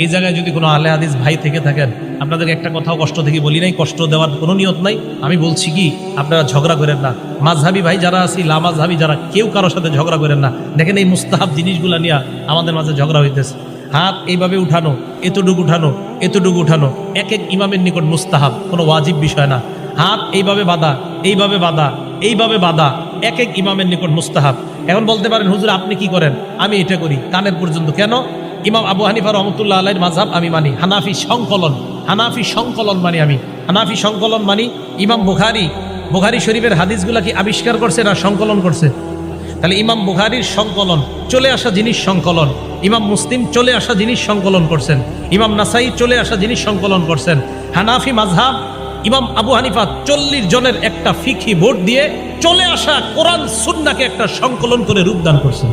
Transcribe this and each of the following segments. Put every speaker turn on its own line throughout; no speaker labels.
এই জায়গায় যদি কোনো আহলে হাদিস ভাই থেকে থাকেন, আপনাদের একটা কথাও কষ্ট থেকে বলি নাই, কষ্ট দেওয়ার কোনো নিয়ত নাই। আমি বলছি কি, আপনারা ঝগড়া করেন না। মাযহাবী ভাই যারা আছি, লামাযহাবী যারা, কেউ কারোর সাথে ঝগড়া করেন না। দেখেন এই মুস্তাহাব জিনিসগুলা নিয়ে আমাদের মাঝে ঝগড়া হইতেছে। হাত এইভাবে উঠানো, এতটুকু উঠানো, এতটুকু উঠানো, এক এক ইমামের নিকট মুস্তাহাব, কোনো ওয়াজিব বিষয় না। হাত এইভাবে বাঁধা, এইভাবে বাঁধা, এইভাবে বাঁধা, এক এক ইমামের নিকট মুস্তাহাব। এখন বলতে পারেন হুজুর আপনি কি করেন? আমি এটা করি কানের পর্যন্ত। কেন? ইমাম আবু হানিফা রহমতুল্লাহ আলাইহির মাযহাব আমি মানি, হানাফি সংকলন মানি। আমি হানাফি সংকলন মানি। ইমাম বুখারী শরীফের হাদিসগুলা কি আবিষ্কার করছে না সংকলন করছে? তাহলে ইমাম বুখারীর সংকলন, চলে আসা জিনিস সংকলন। ইমাম মুসলিম চলে আসা জিনিস সংকলন করছেন। ইমাম নাসাই চলে আসা জিনিস সংকলন করছেন। হানাফি মাযহাব ইমাম আবু হানিফা 40 জনের একটা ফিকহি বোর্ড দিয়ে চলে আসা কোরআন সুন্নাহকে একটা সংকলন করে রূপদান করছেন।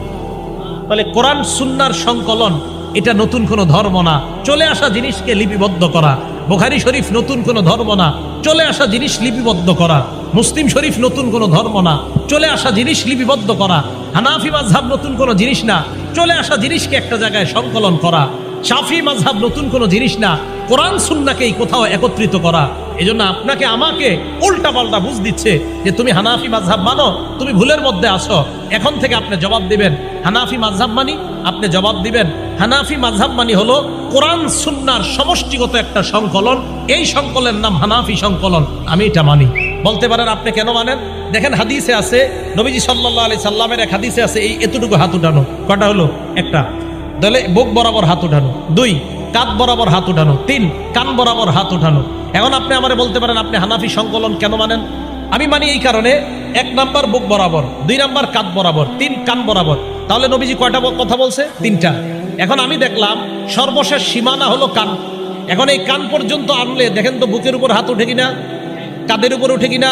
তাহলে কোরআন সুন্নাহর সংকলন এটা নতুন কোনো ধর্ম না, চলে আসা জিনিসকে লিপিবদ্ধ করা। বুখারী শরীফ নতুন কোনো ধর্ম না, চলে আসা জিনিস লিপিবদ্ধ করা। মুসলিম শরীফ নতুন কোনো ধর্ম না, চলে আসা জিনিস লিপিবদ্ধ করা। হানাফি মাযহাব নতুন কোনো জিনিস না, চলে আসা জিনিসকে একটা জায়গায় সংকলন করা। শাফি মাযহাব নতুন কোনো জিনিস না, কোরআন সুন্নাহকেই কোথাও একত্রিত করা। এজন্য আপনাকে আমাকে উল্টা পাল্টা বুঝ দিচ্ছে যে তুমি হানাফি মাযহাব মানো, তুমি ভুলের মধ্যে আসো। এখন থেকে আপনি জবাব দিবেন হানাফি মাযহাব মানি, আপনি জবাব দিবেন হানাফি মাযহাব মানি হলো কোরআন সুন্নাহর সমষ্টিগত একটা সংকলন। এই সংকলনের নাম হানাফি সংকলন, আমি এটা মানি। বলতে পারেন আপনি কেন মানেন? দেখেন হাদিসে আছে, নবীজি সাল্লাল্লাহু আলাইহি সাল্লামের এক হাদিসে আছে এই এতটুকু হাত উঠানো। কটা হলো? একটা। তাহলে বুক বরাবর হাত উঠানো। 2 কাঁধ বরাবর হাত উঠানো। 3 কান বরাবর হাত উঠানো। এখন আপনি আমারে বলতে পারেন আপনি হানাফি সংকলন কেন মানেন? আমি মানি এই কারণে, 1 নাম্বার বুক বরাবর, 2 নাম্বার কাঁধ বরাবর, 3 কান বরাবর। তাহলে নবীজি কয়টা কথা বলছে? 3টা। এখন আমি দেখলাম সর্বশেষ সীমানা হলো কান। এখন এই কান পর্যন্ত আনলে দেখেন তো বুকের উপর হাত উঠে কিনা, কাঁধের উপর উঠে কিনা।